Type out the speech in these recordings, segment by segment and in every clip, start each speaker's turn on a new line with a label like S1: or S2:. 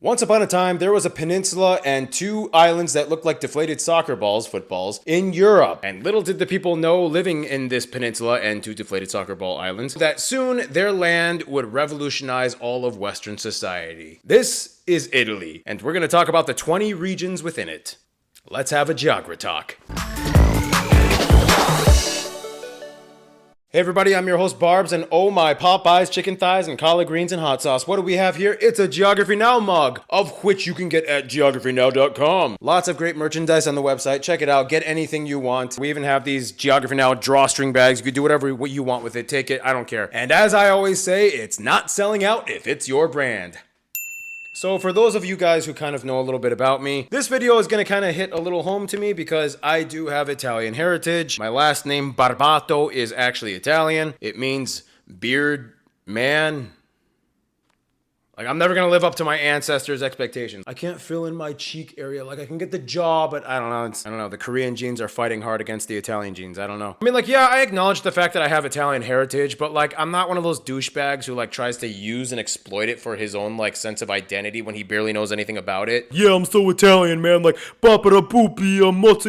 S1: Once upon a time, there was a peninsula and two islands that looked like deflated soccer balls, footballs, in Europe. And little did the people know living in this peninsula and two deflated soccer ball islands that soon their land would revolutionize all of Western society. This is Italy, and we're going to talk about the 20 regions within it. Let's have a geography talk. Hey everybody, I'm your host Barbs, and oh my Popeyes, chicken thighs, and collard greens and hot sauce. What do we have here? It's a Geography Now mug, of which you can get at geographynow.com. Lots of great merchandise on the website. Check it out. Get anything you want. We even have these Geography Now drawstring bags. You can do whatever you want with it. Take it. I don't care. And as I always say, it's not selling out if it's your brand. So for those of you guys who kind of know a little bit about me, this video is going to kind of hit a little home to me because I do have Italian heritage. My last name, Barbato, is actually Italian. It means beard man. Like, I'm never going to live up to my ancestors' expectations. I can't fill in my cheek area. Like, I can get the jaw, but I don't know. I don't know. The Korean genes are fighting hard against the Italian genes. I don't know. I mean, like, yeah, I acknowledge the fact that I have Italian heritage, but, like, I'm not one of those douchebags who, like, tries to use and exploit it for his own, like, sense of identity when he barely knows anything about it. Yeah, I'm so Italian, man. Like, papara poopy,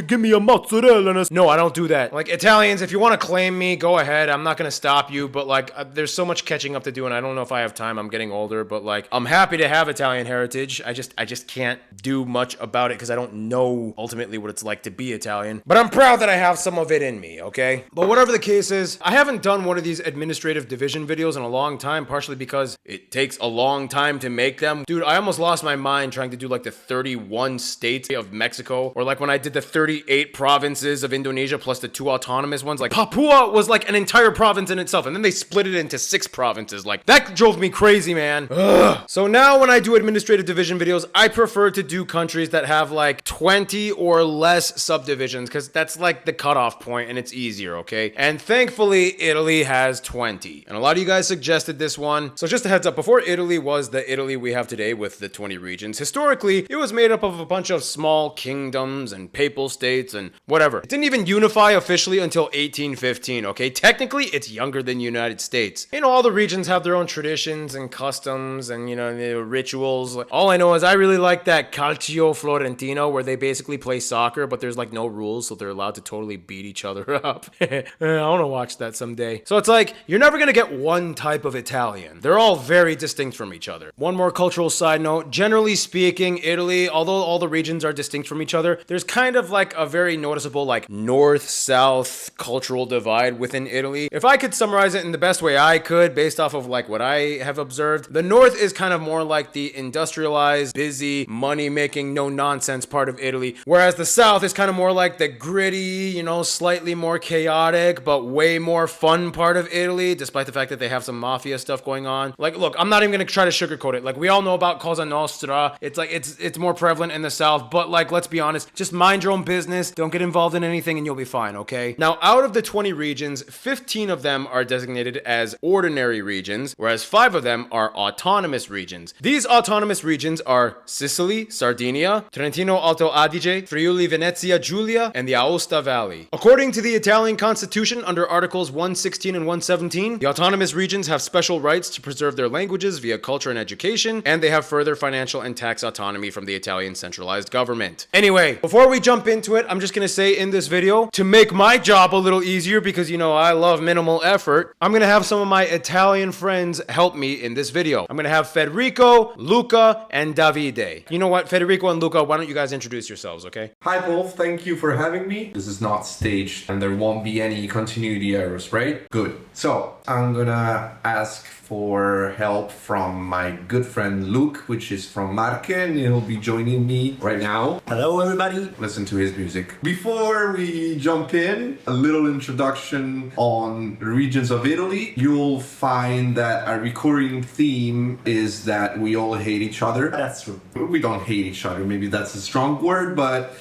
S1: give me a mozzarella. No, I don't do that. Like, Italians, if you want to claim me, go ahead. I'm not going to stop you, but, like, there's so much catching up to do, and I don't know if I have time. I'm getting older, but, like, I'm happy to have Italian heritage. I just can't do much about it because I don't know ultimately what it's like to be Italian. But I'm proud that I have some of it in me, okay? But whatever the case is, I haven't done one of these administrative division videos in a long time, partially because it takes a long time to make them. Dude, I almost lost my mind trying to do like the 31 states of Mexico, or like when I did the 38 provinces of Indonesia plus the 2 autonomous ones. Like, Papua was like an entire province in itself, and then they split it into 6 provinces. Like, that drove me crazy, man. Ugh. So now when I do administrative division videos, I prefer to do countries that have like 20 or less subdivisions, because that's like the cutoff point and it's easier, okay? And thankfully, Italy has 20. And a lot of you guys suggested this one. So just a heads up, before Italy was the Italy we have today with the 20 regions, historically, it was made up of a bunch of small kingdoms and papal states and whatever. It didn't even unify officially until 1815, okay? Technically, it's younger than the United States. You know, all the regions have their own traditions and customs and, you know, rituals. All I know is I really like that Calcio Florentino where they basically play soccer, but there's like no rules, so they're allowed to totally beat each other up. I want to watch that someday. So it's like, you're never going to get one type of Italian. They're all very distinct from each other. One more cultural side note, generally speaking, Italy, although all the regions are distinct from each other, there's kind of like a very noticeable like north-south cultural divide within Italy. If I could summarize it in the best way I could, based off of like what I have observed, the north is kind of more like the industrialized, busy, money-making, no-nonsense part of Italy, whereas the south is kind of more like the gritty, you know, slightly more chaotic, but way more fun part of Italy, despite the fact that they have some mafia stuff going on. Like, look, I'm not even gonna try to sugarcoat it. Like, we all know about Cosa Nostra. It's like, it's more prevalent in the south, but like, let's be honest, just mind your own business, don't get involved in anything, and you'll be fine, okay? Now, out of the 20 regions, 15 of them are designated as ordinary regions, whereas 5 of them are autonomous regions. These autonomous regions are Sicily, Sardinia, Trentino Alto Adige, Friuli Venezia Giulia, and the Aosta Valley. According to the Italian Constitution, under Articles 116 and 117, the autonomous regions have special rights to preserve their languages via culture and education, and they have further financial and tax autonomy from the Italian centralized government. Anyway, before we jump into it, I'm just gonna say in this video, to make my job a little easier, because you know I love minimal effort, I'm gonna have some of my Italian friends help me in this video. I'm gonna have Federico, Luca, and Davide. You know what, Federico and Luca, why don't you guys introduce yourselves, okay?
S2: Hi Paul, thank you for having me. This is not staged and there won't be any continuity errors, right? Good. So, I'm gonna ask for help from my good friend Luke, which is from Marche, and he'll be joining me right now.
S3: Hello everybody.
S2: Listen to his music. Before we jump in, a little introduction on the regions of Italy. You'll find that a recurring theme is that we all hate each other.
S3: That's true.
S2: We don't hate each other, maybe that's a strong word, but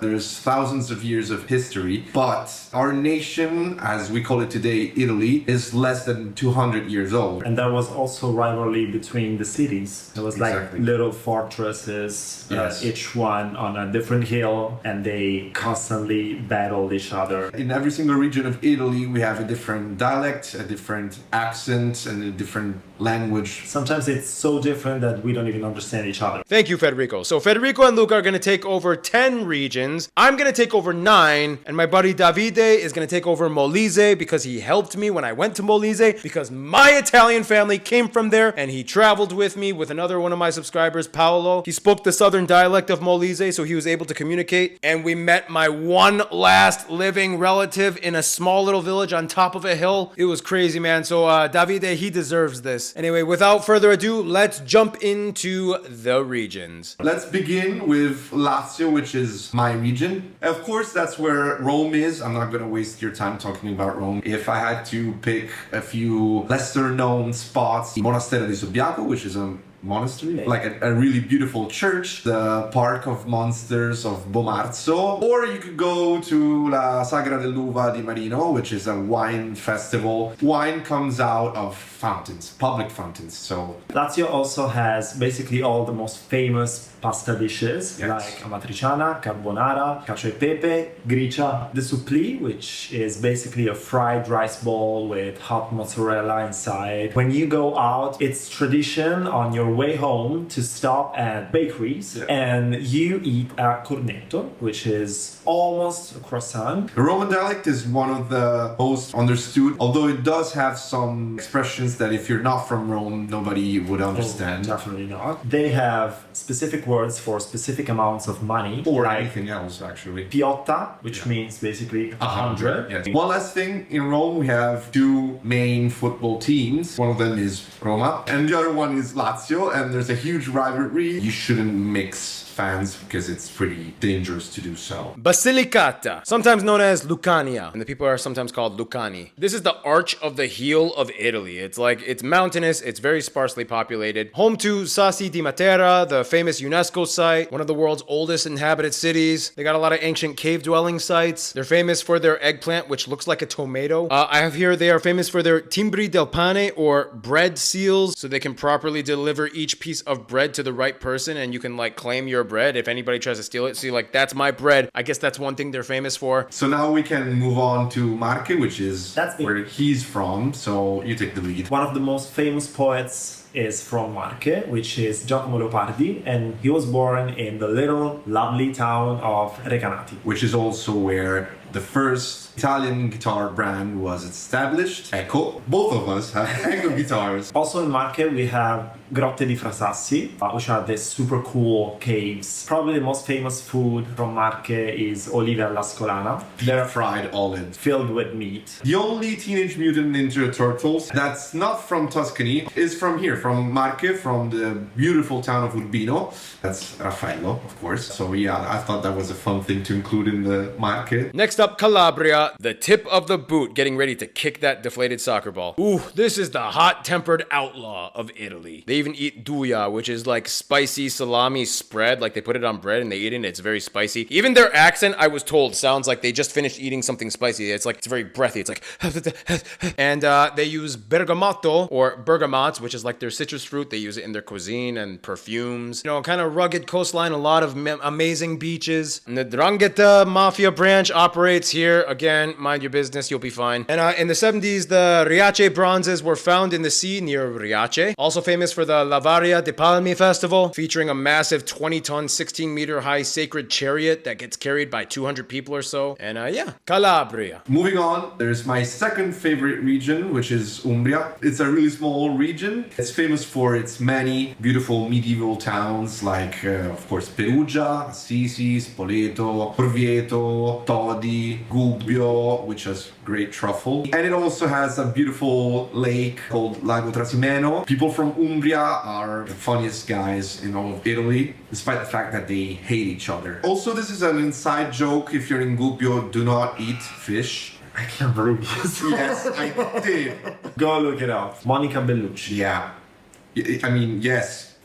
S2: there's thousands of years of history, but our nation, as we call it today, Italy, is less than 200 years old.
S3: And there was also rivalry between the cities. There was
S2: Exactly.
S3: like little fortresses,
S2: Yes.
S3: each one on a different hill, and they constantly battled each other.
S2: In every single region of Italy, we have a different dialect, a different accent, and a different language.
S3: Sometimes it's so different that we don't even understand each other.
S1: Thank you, Federico. So Federico and Luca are going to take over 10 regions. I'm going to take over 9. And my buddy Davide is going to take over Molise because he helped me when I went to Molise because my Italian family came from there and he traveled with me with another one of my subscribers, Paolo. He spoke the southern dialect of Molise, so he was able to communicate. And we met my one last living relative in a small little village on top of a hill. It was crazy, man. So Davide, he deserves this. Anyway, without further ado, let's jump into the regions.
S2: Let's begin with Lazio, which is my region. Of course, that's where Rome is. I'm not going to waste your time talking about Rome. If I had to pick a few lesser known spots, Monastero di Subiaco, which is a monastery, like a really beautiful church, the Park of Monsters of Bomarzo, or you could go to La Sagra dell'Uva di Marino, which is a wine festival. Wine comes out of fountains, public fountains. So
S3: Lazio also has basically all the most famous pasta dishes,
S2: Yes.
S3: like amatriciana, carbonara, cacio e pepe, gricia, the supplì, which is basically a fried rice ball with hot mozzarella inside. When you go out, it's tradition on your way home to stop at bakeries and you eat a cornetto, which is almost a croissant.
S2: the Roman dialect is one of the most understood, although it does have some expressions that if you're not from Rome, nobody would understand.
S3: Definitely not. They have specific words for specific amounts of money.
S2: Or
S3: like
S2: anything else, actually.
S3: Piotta, which means basically 100.
S2: Yes. One last thing, in Rome we have 2 main football teams. One of them is Roma, and the other one is Lazio, and there's a huge rivalry. You shouldn't mix fans because it's pretty dangerous to do so.
S1: Basilicata, sometimes known as Lucania, and the people are sometimes called Lucani. This is the arch of the heel of Italy. It's mountainous, it's very sparsely populated. Home to Sassi di Matera, the famous UNESCO site, one of the world's oldest inhabited cities. They got a lot of ancient cave dwelling sites. They're famous for their eggplant, which looks like a tomato. I have here they are famous for their timbri del pane, or bread seals, so they can properly deliver each piece of bread to the right person, and you can like claim your bread if anybody tries to steal it. See, like, that's my bread. I guess that's one thing they're famous for.
S2: So now we can move on to Marche, which is
S3: That's me.
S2: where he's from, so you take the lead.
S3: One of the most famous poets is from Marche, which is Giacomo Leopardi, and he was born in the little lovely town of Recanati.
S2: Which is also where the first Italian guitar brand was established. Echo. Both of us have Echo guitars.
S3: Also in Marche we have Grotte di Frasassi, which are these super cool caves. Probably the most famous food from Marche is olive alla scolana. They're
S2: Fried olives.
S3: filled with meat.
S2: The only Teenage Mutant Ninja Turtles that's not from Tuscany is from here, from Marche, from the beautiful town of Urbino. That's Raffaello, of course. So yeah, I thought that was a fun thing to include in the Marche.
S1: Next up, Calabria, the tip of the boot, getting ready to kick that deflated soccer ball. Ooh, this is the hot-tempered outlaw of Italy. They even eat duja, which is like spicy salami spread. Like, they put it on bread and they eat it and it's very spicy. Even their accent, I was told, sounds like they just finished eating something spicy. It's like, it's very breathy. It's like, and they use bergamotto, or bergamots, which is like their citrus fruit. They use it in their cuisine and perfumes. You know, kind of rugged coastline, a lot of amazing beaches. And the 'Ndrangheta mafia branch operates here. Again, mind your business, you'll be fine. And in the 70s, the Riace bronzes were found in the sea near Riace. Also famous for the Lavaria de Palmi festival, featuring a massive 20-ton, 16-meter high sacred chariot that gets carried by 200 people or so. And yeah, Calabria.
S2: Moving on, there's my second favorite region, which is Umbria. It's a really small region. It's famous for its many beautiful medieval towns like, of course, Perugia, Assisi, Spoleto, Orvieto, Todi, Gubbio, which has great truffle. And it also has a beautiful lake called Lago Trasimeno. People from Umbria are the funniest guys in all of Italy, despite the fact that they hate each other. Also, this is an inside joke. If you're in Gubbio, do not eat fish.
S3: I can't believe this.
S2: Yes, I did.
S3: Go look it up. Monica Bellucci.
S2: Yeah. I mean, yes.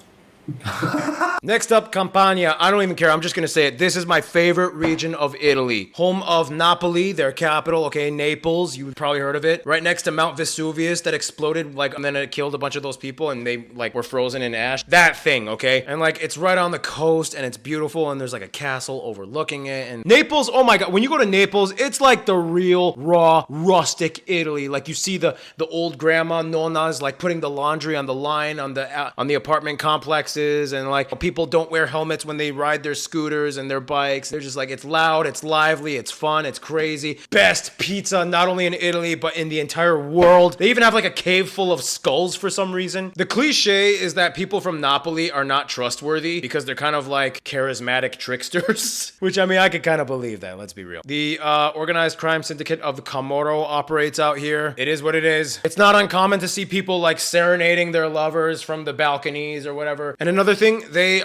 S1: Next up, Campania. I don't even care. I'm just going to say it. This is my favorite region of Italy. Home of Napoli, their capital. Okay, Naples. You've probably heard of it. Right next to Mount Vesuvius that exploded, like, and then it killed a bunch of those people and they, like, were frozen in ash. That thing, okay? And, like, it's right on the coast and it's beautiful and there's, like, a castle overlooking it. And Naples, oh my God. When you go to Naples, it's like the real, raw, rustic Italy. Like, you see the old grandma nonnas, like, putting the laundry on the line on the apartment complexes, and like people don't wear helmets when they ride their scooters and their bikes. They're just like, it's loud, it's lively, it's fun, it's crazy. Best pizza not only in Italy but in the entire world. They even have like a cave full of skulls for some reason. The cliche is that people from Napoli are not trustworthy because they're kind of like charismatic tricksters, which I mean I could kind of believe that, let's be real. The organized crime syndicate of the Camorro operates out here. It is what it is. It's not uncommon to see people like serenading their lovers from the balconies or whatever. And another thing, they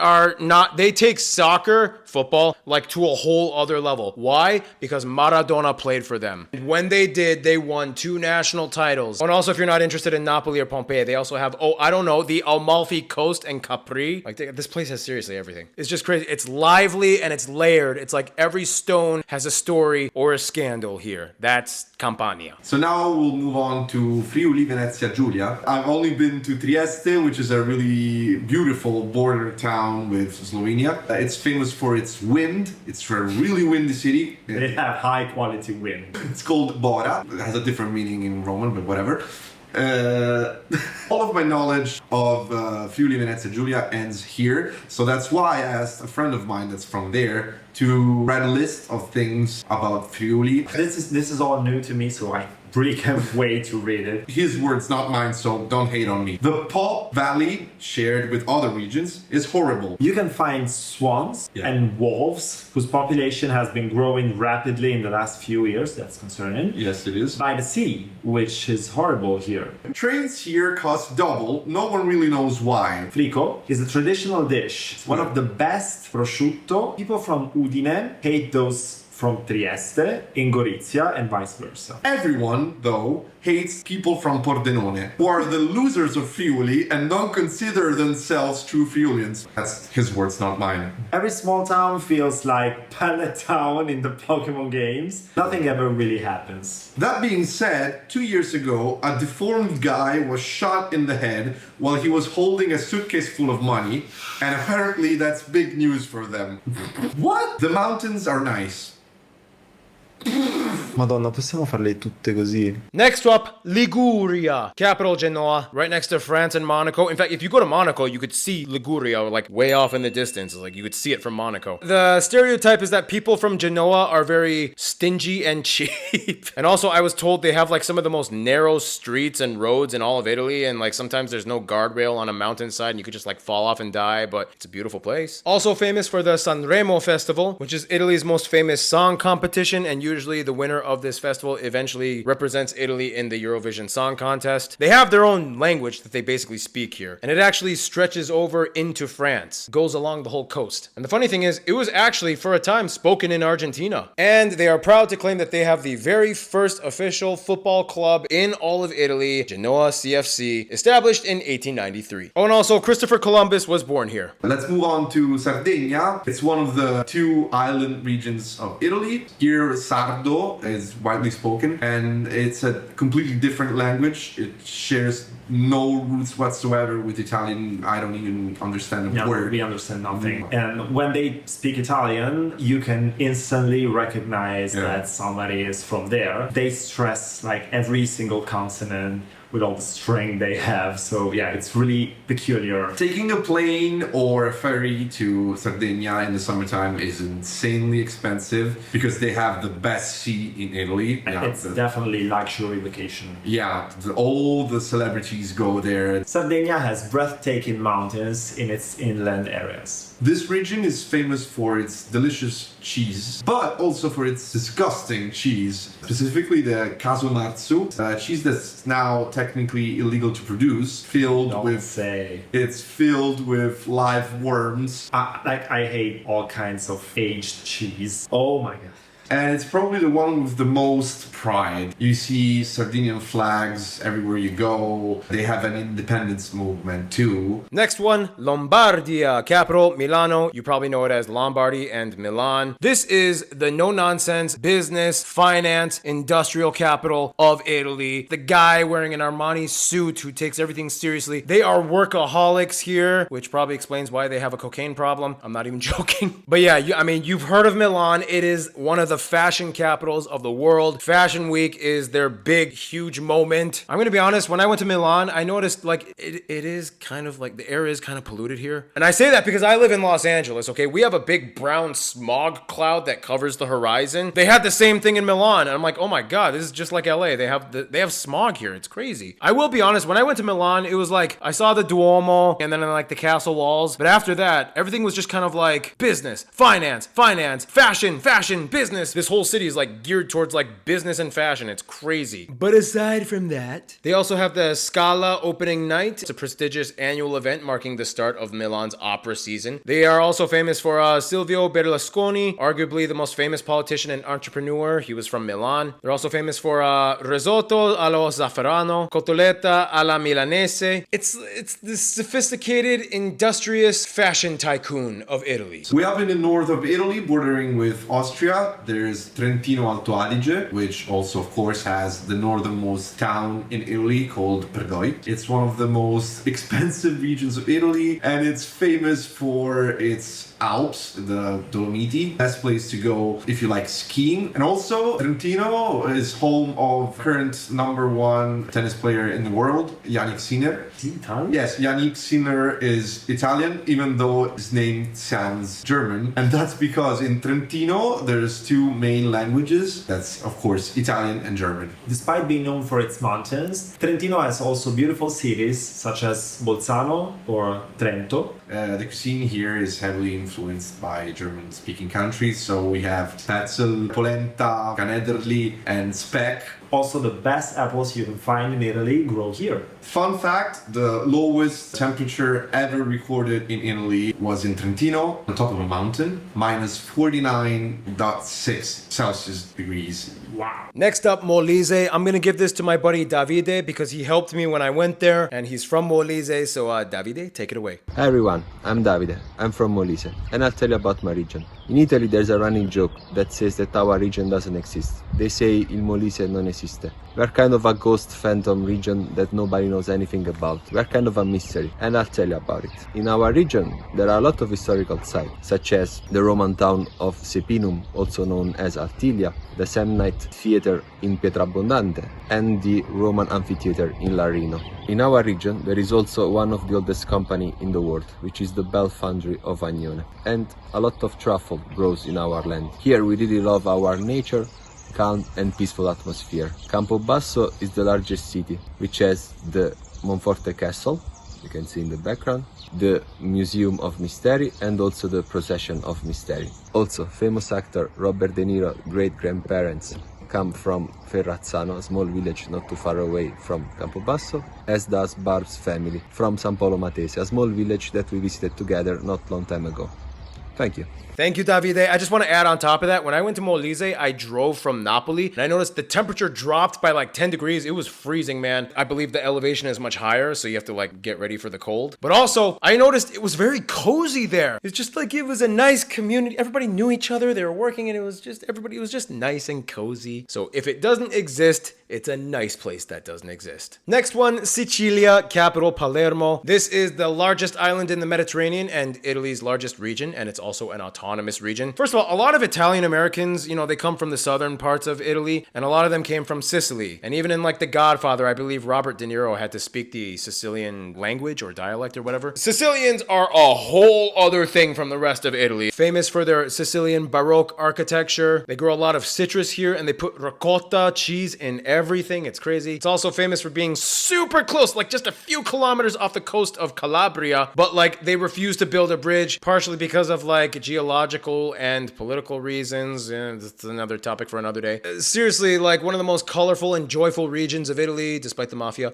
S1: take soccer, football, like to a whole other level. Why? Because Maradona played for them. And when they did, they won 2 national titles. And also, if you're not interested in Napoli or Pompeii, they also have, the Amalfi Coast and Capri. Like, this place has seriously everything. It's just crazy. It's lively and it's layered. It's like every stone has a story or a scandal here. That's Campania.
S2: So now we'll move on to Friuli, Venezia Giulia. I've only been to Trieste, which is a really beautiful border town with Slovenia. It's famous for its wind. It's a really windy city.
S3: They have high quality wind.
S2: It's called Bora. It has a different meaning in Roman, but whatever. All of my knowledge of Friuli Venezia Giulia ends here, so that's why I asked a friend of mine that's from there to write a list of things about Friuli.
S3: This is all new to me, so I really can't wait to read it.
S2: His words, not mine, so don't hate on me. The Po Valley, shared with other regions, is horrible.
S3: You can find swans and wolves whose population has been growing rapidly in the last few years. That's concerning.
S2: Yes, it is.
S3: By the sea, which is horrible here.
S2: Trains here cost double. No one really knows why.
S3: Frico is a traditional dish. It's one of the best prosciutto. People from Udine hate those from Trieste, in Gorizia, and vice versa.
S2: Everyone, though, hates people from Pordenone, who are the losers of Friuli and don't consider themselves true Friulians. That's his words, not mine.
S3: Every small town feels like Planet Town in the Pokemon games. Nothing ever really happens.
S2: That being said, 2 years ago, a deformed guy was shot in the head while he was holding a suitcase full of money, and apparently that's big news for them. What? The mountains are nice.
S3: Madonna, possiamo farle tutte così?
S1: Next up, Liguria, capital Genoa, right next to France and Monaco. In fact, if you go to Monaco, you could see Liguria, like way off in the distance. Like you could see it from Monaco. The stereotype is that people from Genoa are very stingy and cheap. And also, I was told they have like some of the most narrow streets and roads in all of Italy. And like sometimes there's no guardrail on a mountainside and you could just like fall off and die. But it's a beautiful place. Also famous for the Sanremo Festival, which is Italy's most famous song competition, and usually the winner of this festival eventually represents Italy in the Eurovision Song Contest. They have their own language that they basically speak here, and it actually stretches over into France, goes along the whole coast. And the funny thing is, it was actually for a time spoken in Argentina. And they are proud to claim that they have the very first official football club in all of Italy, Genoa CFC, established in 1893. Oh, and also Christopher Columbus was born here.
S2: Let's move on to Sardinia. It's one of the 2 island regions of Italy. Here, Sardo is widely spoken, and it's a completely different language. It shares no roots whatsoever with Italian. I don't even understand a word.
S3: We understand nothing. And when they speak Italian, you can instantly recognize that somebody is from there. They stress like every single consonant with all the string they have. So yeah, it's really peculiar.
S2: Taking a plane or a ferry to Sardinia in the summertime is insanely expensive because they have the best sea in Italy.
S3: It's definitely luxury vacation.
S2: Yeah, all the celebrities go there.
S3: Sardinia has breathtaking mountains in its inland areas.
S2: This region is famous for its delicious cheese, but also for its disgusting cheese, specifically the casumarzu, cheese that's now technically illegal to produce, it's filled with live worms.
S3: I hate all kinds of aged cheese. Oh my god.
S2: And it's probably the one with the most pride. You see Sardinian flags everywhere you go. They have an independence movement too.
S1: Next one, Lombardia, capital Milano. You probably know it as Lombardy and Milan. This is the no-nonsense business, finance, industrial capital of Italy. The guy wearing an Armani suit who takes everything seriously. They are workaholics here, which probably explains why they have a cocaine problem. I'm not even joking. But yeah, you've heard of Milan. It is one of the fashion capitals of the world. Fashion Week is their big, huge moment. I'm gonna be honest, when I went to Milan, I noticed like it is kind of like the air is kind of polluted here. And I say that because I live in Los Angeles, okay? We have a big brown smog cloud that covers the horizon. They had the same thing in Milan. And I'm like, oh my God, this is just like LA. They have smog here. It's crazy. I will be honest, when I went to Milan, it was like, I saw the Duomo and then like the castle walls. But after that, everything was just kind of like business, finance, fashion, business. This whole city is like geared towards like business and fashion. It's crazy. But aside from that, they also have the Scala opening night. It's a prestigious annual event marking the start of Milan's opera season. They are also famous for Silvio Berlusconi, arguably the most famous politician and entrepreneur. He was from Milan. They're also famous for risotto allo zafferano, cotoletta alla milanese. It's this sophisticated, industrious fashion tycoon of Italy.
S2: We have in the north of Italy, bordering with Austria, there's Trentino Alto Adige, which also, of course, has the northernmost town in Italy called Perdoi. It's one of the most expensive regions of Italy, and it's famous for its Alps, the Dolomiti. Best place to go if you like skiing. And also, Trentino is home of current #1 tennis player in the world, Yannick Sinner.
S3: Italian?
S2: Yes, Yannick Sinner is Italian, even though his name sounds German. And that's because in Trentino, there's two main languages. That's, of course, Italian and German.
S3: Despite being known for its mountains, Trentino has also beautiful cities such as Bolzano or Trento.
S2: The cuisine here is heavily influenced by German-speaking countries, so we have Spätzle, polenta, canederli, and speck.
S3: Also, the best apples you can find in Italy grow here.
S2: Fun fact, the lowest temperature ever recorded in Italy was in Trentino, on top of a mountain, minus 49.6 Celsius degrees.
S3: Wow.
S1: Next up, Molise. I'm gonna give this to my buddy Davide because he helped me when I went there, and he's from Molise. So Davide, take it away.
S4: Hi everyone, I'm Davide. I'm from Molise, and I'll tell you about my region. In Italy there's a running joke that says that our region doesn't exist. They say il Molise non esiste. We're kind of a ghost phantom region that nobody knows anything about. We're kind of a mystery, and I'll tell you about it. In our region, there are a lot of historical sites, such as the Roman town of Sepinum, also known as Altilia, the Samnite Theatre in Pietrabondante, and the Roman amphitheater in Larino. In our region, there is also one of the oldest company in the world, which is the Bell Foundry of Agnone, and a lot of truffle grows in our land. Here we really love our nature, calm and peaceful atmosphere. Campobasso is the largest city, which has the Monforte Castle, you can see in the background, the Museum of Mystery, and also the Procession of Mystery. Also, famous actor Robert De Niro great-grandparents come from Ferrazzano, a small village not too far away from Campobasso, as does Barb's family from San Polo Matese, a small village that we visited together not long time ago. Thank you.
S1: Thank you, Davide. I just want to add on top of that, when I went to Molise, I drove from Napoli, and I noticed the temperature dropped by like 10 degrees. It was freezing, man. I believe the elevation is much higher, so you have to like get ready for the cold. But also, I noticed it was very cozy there. It's just like it was a nice community. Everybody knew each other. They were working, and it was just nice and cozy. So if it doesn't exist, it's a nice place that doesn't exist. Next one, Sicilia, capital Palermo. This is the largest island in the Mediterranean and Italy's largest region, and it's also an autonomous region. First of all, a lot of Italian Americans, they come from the southern parts of Italy, and a lot of them came from Sicily. And even in like The Godfather, I believe Robert De Niro had to speak the Sicilian language or dialect or whatever. Sicilians are a whole other thing from the rest of Italy. Famous for their Sicilian Baroque architecture. They grow a lot of citrus here, and they put ricotta cheese in everything. It's crazy. It's also famous for being super close, like just a few kilometers off the coast of Calabria, but like they refuse to build a bridge, partially because of like geological and political reasons, and it's another topic for another day. Seriously, like one of the most colorful and joyful regions of Italy, despite the mafia.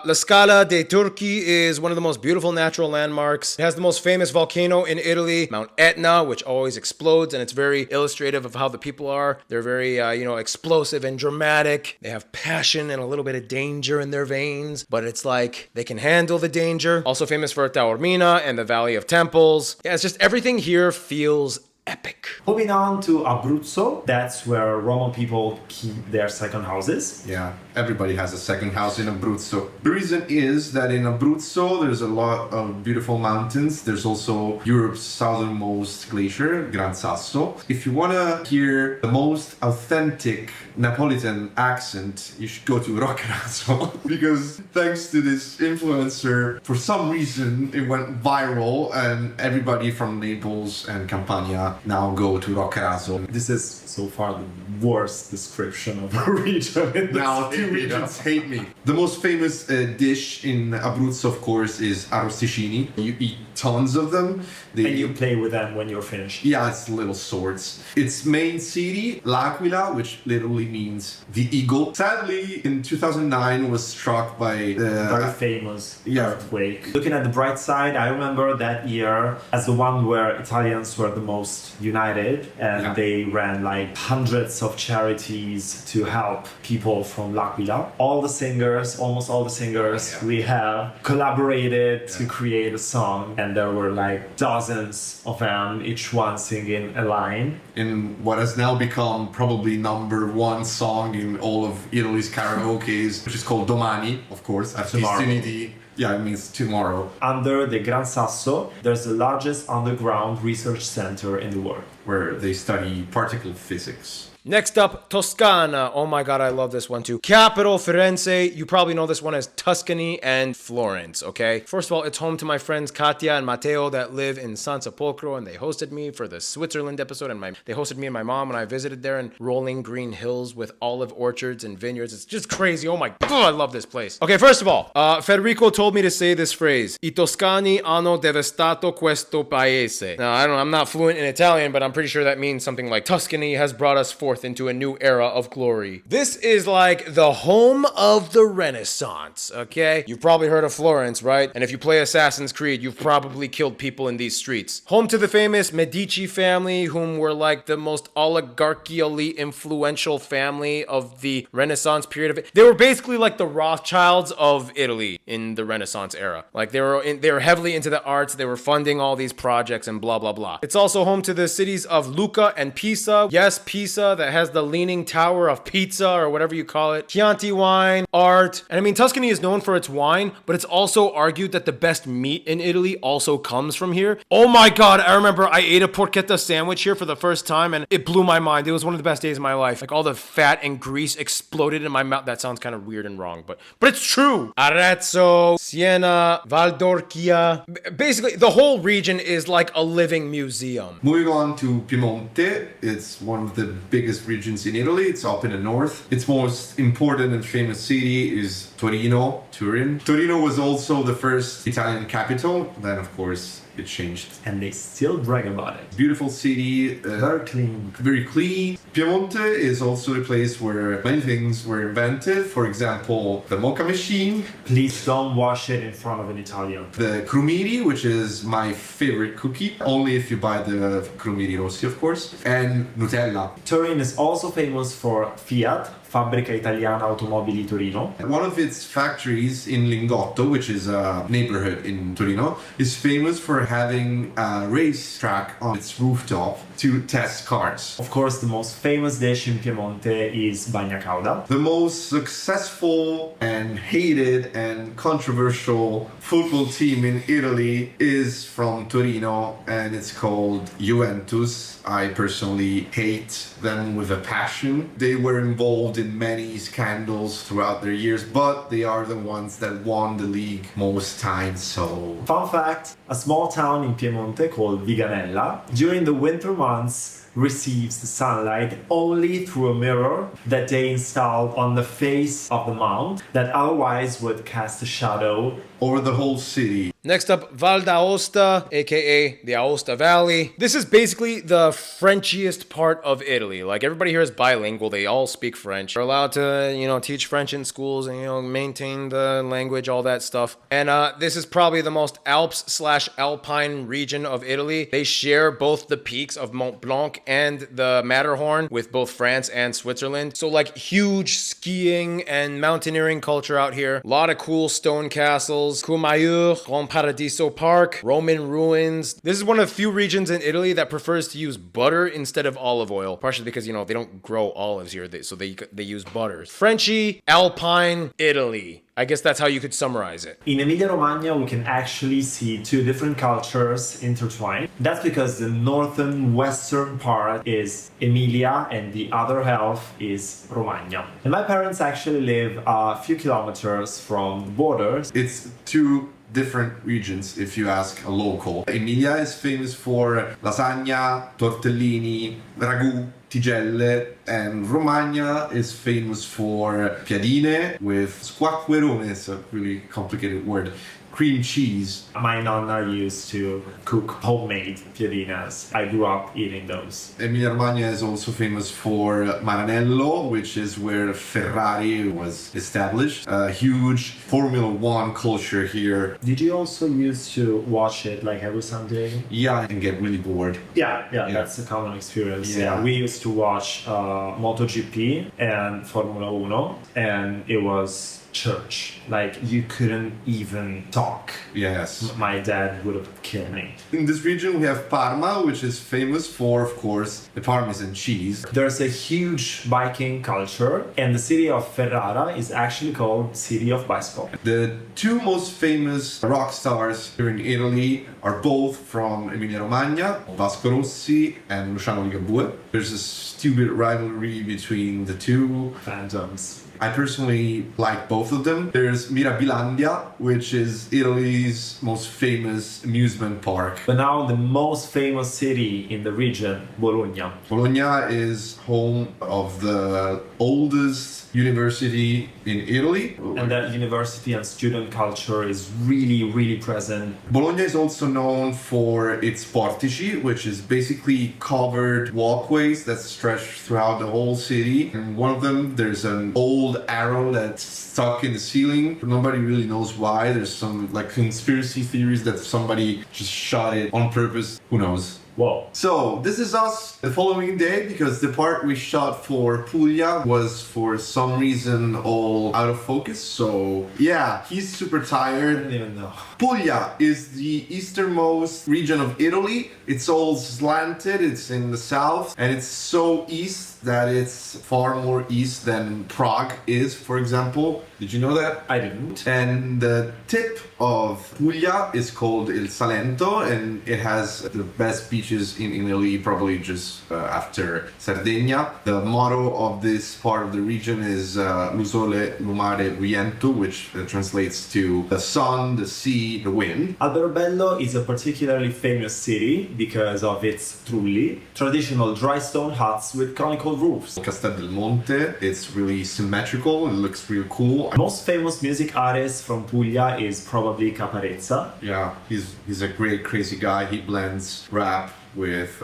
S1: La Scala dei Turchi is one of the most beautiful natural landmarks. It has the most famous volcano in Italy, Mount Etna, which always explodes, and it's very illustrative of how the people are. They're very, explosive and dramatic. They have passion and a little bit of danger in their veins, but it's like they can handle the danger. Also famous for Taormina and the Valley of Temples. Yeah, it's just everything here feels epic.
S3: Moving on to Abruzzo, that's where Roman people keep their second houses.
S2: Yeah, everybody has a second house in Abruzzo. The reason is that in Abruzzo there's a lot of beautiful mountains. There's also Europe's southernmost glacier, Gran Sasso. If you want to hear the most authentic Neapolitan accent, you should go to Roccaraso because thanks to this influencer, for some reason it went viral and everybody from Naples and Campania now go to Roccaraso.
S3: This is so far the worst description of a region in the
S2: Now two regions hate me. The most famous dish in Abruzzo, of course, is arrosticini. You eat tons of them.
S3: And you play with them when you're finished.
S2: Yeah, it's little swords. Its main city, L'Aquila, which literally means the eagle, sadly in 2009 was struck by
S3: very famous earthquake. Looking at the bright side, I remember that year as the one where Italians were the most united, and they ran like hundreds of charities to help people from L'Aquila. Almost all the singers we have collaborated to create a song, and there were like dozens of them, each one singing a line.
S2: In what has now become probably number one song in all of Italy's karaoke's, which is called Domani, of course, Artisti. Yeah, it means tomorrow.
S3: Under the Gran Sasso, there's the largest underground research center in the world,
S2: where they study particle physics.
S1: Next up, Toscana. Oh my god, I love this one too. Capital, Firenze. You probably know this one as Tuscany and Florence, okay? First of all, it's home to my friends Katia and Matteo that live in San Sepolcro, and they hosted me for the Switzerland episode, and they hosted me and my mom when I visited there in rolling green hills with olive orchards and vineyards. It's just crazy. Oh my god, I love this place. Okay, first of all, Federico told me to say this phrase. I Toscani hanno devastato questo paese. Now, I'm not fluent in Italian, but I'm pretty sure that means something like Tuscany has brought us forth into a new era of glory. This is like the home of the Renaissance, okay? You've probably heard of Florence, right? And if you play Assassin's Creed, you've probably killed people in these streets. Home to the famous Medici family, whom were like the most oligarchially influential family of the Renaissance period of it. They were basically like the Rothschilds of Italy in the Renaissance era. Like they were heavily into the arts, they were funding all these projects and blah blah blah. It's also home to the cities of Lucca and Pisa. Yes, Pisa, that has the Leaning Tower of Pizza or whatever you call it. Chianti wine, art. And I mean, Tuscany is known for its wine, but it's also argued that the best meat in Italy also comes from here. Oh my god, I remember I ate a porchetta sandwich here for the first time and it blew my mind. It was one of the best days of my life. Like all the fat and grease exploded in my mouth. That sounds kind of weird and wrong, but it's true. Arezzo, Siena, Valdorcia. Basically, the whole region is like a living museum.
S2: Moving on to Piemonte, it's one of the biggest regions in Italy. It's up in the north. Its most important and famous city is Torino, Turin. Torino was also the first Italian capital. Then, of course, it changed.
S3: And they still brag about it.
S2: Beautiful city.
S3: Very clean.
S2: Very clean. Piemonte is also a place where many things were invented. For example, the mocha machine.
S3: Please don't wash it in front of an Italian.
S2: The crumini, which is my favorite cookie. Only if you buy the crumini rossi, of course. And Nutella.
S3: Turin is also famous for Fiat, Fabbrica Italiana Automobili Torino.
S2: One of its factories in Lingotto, which is a neighborhood in Torino, is famous for having a racetrack on its rooftop to test cars.
S3: Of course, the most famous dish in Piemonte is bagna cauda.
S2: The most successful and hated and controversial football team in Italy is from Torino, and it's called Juventus. I personally hate them with a passion. They were involved in many scandals throughout their years, but they are the ones that won the league most times, so...
S3: Fun fact, a small town in Piemonte called Viganella, during the winter months, receives the sunlight only through a mirror that they installed on the face of the mount that otherwise would cast a shadow
S2: over the whole city.
S1: Next up, Val d'Aosta, aka the Aosta Valley. This is basically the Frenchiest part of Italy. Like, everybody here is bilingual. They all speak French. They're allowed to, teach French in schools and, maintain the language, all that stuff. And this is probably the most Alps/Alpine region of Italy. They share both the peaks of Mont Blanc and the Matterhorn with both France and Switzerland. So, like, huge skiing and mountaineering culture out here. A lot of cool stone castles, Courmayeur, Grand Paradiso Park, Roman ruins. This is one of the few regions in Italy that prefers to use butter instead of olive oil, partially because, they don't grow olives here, so they use butters. Frenchy, Alpine, Italy. I guess that's how you could summarize it.
S3: In Emilia-Romagna, we can actually see two different cultures intertwined. That's because the northern western part is Emilia and the other half is Romagna. And my parents actually live a few kilometers from the borders.
S2: It's two different regions if you ask a local. Emilia is famous for lasagna, tortellini, ragù, tigelle, and Romagna is famous for piadine with squacquerone, it's a really complicated word, cream cheese.
S3: My nonna used to cook homemade piadinas. I grew up eating those.
S2: Emilia-Romagna is also famous for Maranello, which is where Ferrari was established. A huge Formula One culture here.
S3: Did you also used to watch it like every Sunday?
S2: Yeah, and get really bored.
S3: Yeah, that's a common experience.
S2: Yeah.
S3: We used to watch MotoGP and Formula Uno, and it was church. Like, you couldn't even talk.
S2: Yes.
S3: My dad would have killed me.
S2: In this region we have Parma, which is famous for, of course, the Parmesan cheese.
S3: There's a huge biking culture, and the city of Ferrara is actually called City of Bicycle.
S2: The two most famous rock stars here in Italy are both from Emilia-Romagna, Vasco Rossi and Luciano Ligabue. There's a stupid rivalry between the two.
S3: Phantoms.
S2: I personally like both of them. There's Mirabilandia, which is Italy's most famous amusement park.
S3: But now the most famous city in the region, Bologna.
S2: Bologna is home of the oldest university in Italy.
S3: And that university and student culture is really, really present.
S2: Bologna is also known for its portici, which is basically covered walkways that stretch throughout the whole city. And one of them, there's an old arrow that's stuck in the ceiling. Nobody really knows why. There's some conspiracy theories that somebody just shot it on purpose. Who knows?
S3: Whoa.
S2: So this is us the following day, because the part we shot for Puglia was for some reason all out of focus. So yeah, he's super
S3: I
S2: tired.
S3: don't even know.
S2: Puglia is the easternmost region of Italy. It's all slanted, it's in the south, and it's so east that it's far more east than Prague is, for example. Did you know that?
S3: I didn't.
S2: And the tip of Puglia is called Il Salento, and it has the best beaches in Italy, probably just after Sardinia. The motto of this part of the region is L'Usole, Lumare, Viento, which translates to the sun, the sea, the wind.
S3: Alberobello is a particularly famous city because of its trulli, traditional dry stone huts with conical roofs.
S2: Castel del Monte, it's really symmetrical, it looks real cool.
S3: Most famous music artist from Puglia is probably Caparezza.
S2: Yeah, he's a great crazy guy. He blends rap with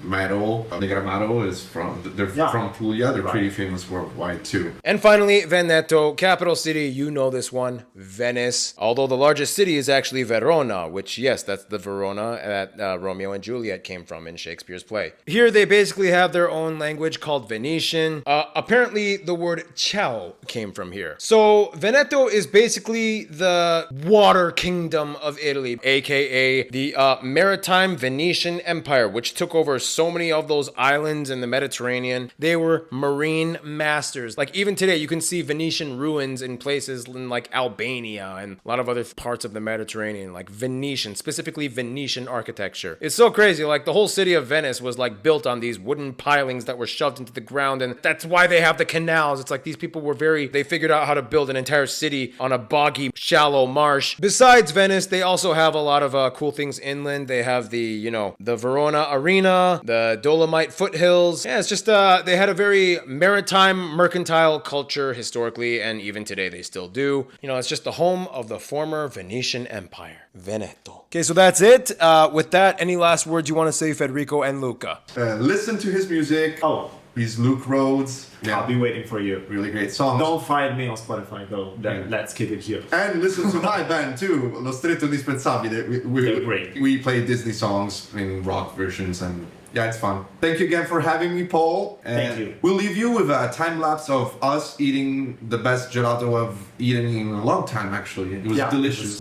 S2: metal. Negramaro is from Puglia. They're pretty famous worldwide too.
S1: And finally, Veneto, capital city. You know this one, Venice. Although the largest city is actually Verona, which, yes, that's the Verona that Romeo and Juliet came from in Shakespeare's play. Here they basically have their own language called Venetian. Apparently the word ciao came from here. So Veneto is basically the water kingdom of Italy, aka the maritime Venetian Empire, which took over so many of those islands in the Mediterranean. They were marine masters. Like, even today, you can see Venetian ruins in places in like Albania and a lot of other parts of the Mediterranean, like Venetian, specifically Venetian architecture. It's so crazy. Like, the whole city of Venice was like built on these wooden pilings that were shoved into the ground, and that's why they have the canals. It's like these people were they figured out how to build an entire city on a boggy, shallow marsh. Besides Venice, they also have a lot of cool things inland. They have the Verona Verona Arena, the Dolomite foothills. Yeah, it's just, they had a very maritime, mercantile culture historically, and even today they still do. You know, it's just the home of the former Venetian Empire, Veneto. Okay, so that's it. With that, any last words you want to say, Federico and Luca?
S2: Listen to his music.
S3: Oh,
S2: He's Luke Rhodes.
S3: I'll be waiting for you.
S2: Really great songs.
S3: Don't find me on Spotify though. Then let's keep it here.
S2: And listen to my band too, Lo Stretto Indispensabile.
S3: They're great.
S2: We play Disney songs in rock versions, and yeah, it's fun. Thank you again for having me, Paul. And
S3: Thank you.
S2: We'll leave you with a time lapse of us eating the best gelato I've eaten in a long time, actually. It was delicious.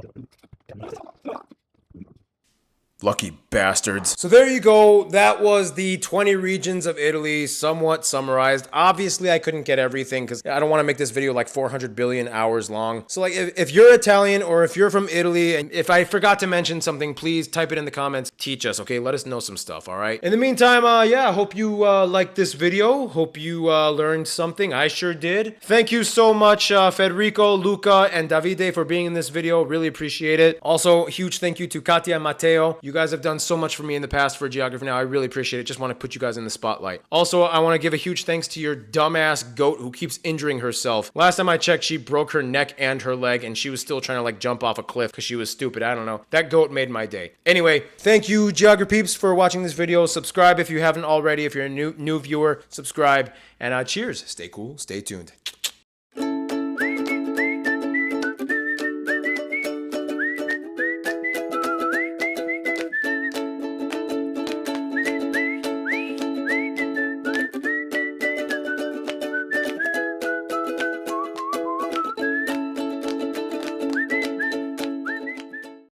S1: Lucky bastards. So there you go. That was the 20 regions of Italy, somewhat summarized. Obviously, I couldn't get everything because I don't want to make this video like 400 billion hours long. So like, if you're Italian or if you're from Italy, and if I forgot to mention something, please type it in the comments. Teach us, okay? Let us know some stuff, all right? In the meantime, yeah, hope you liked this video. Hope you learned something. I sure did. Thank you so much, Federico, Luca, and Davide for being in this video. Really appreciate it. Also, huge thank you to Katia and Matteo. You guys have done so much for me in the past for Geography Now. I really appreciate it. Just want to put you guys in the spotlight. Also, I want to give a huge thanks to your dumbass goat who keeps injuring herself. Last time I checked, she broke her neck and her leg, and she was still trying to like jump off a cliff because she was stupid. I don't know. That goat made my day. Anyway, thank you, Geography peeps, for watching this video. Subscribe if you haven't already. If you're a new viewer, subscribe. And cheers. Stay cool. Stay tuned.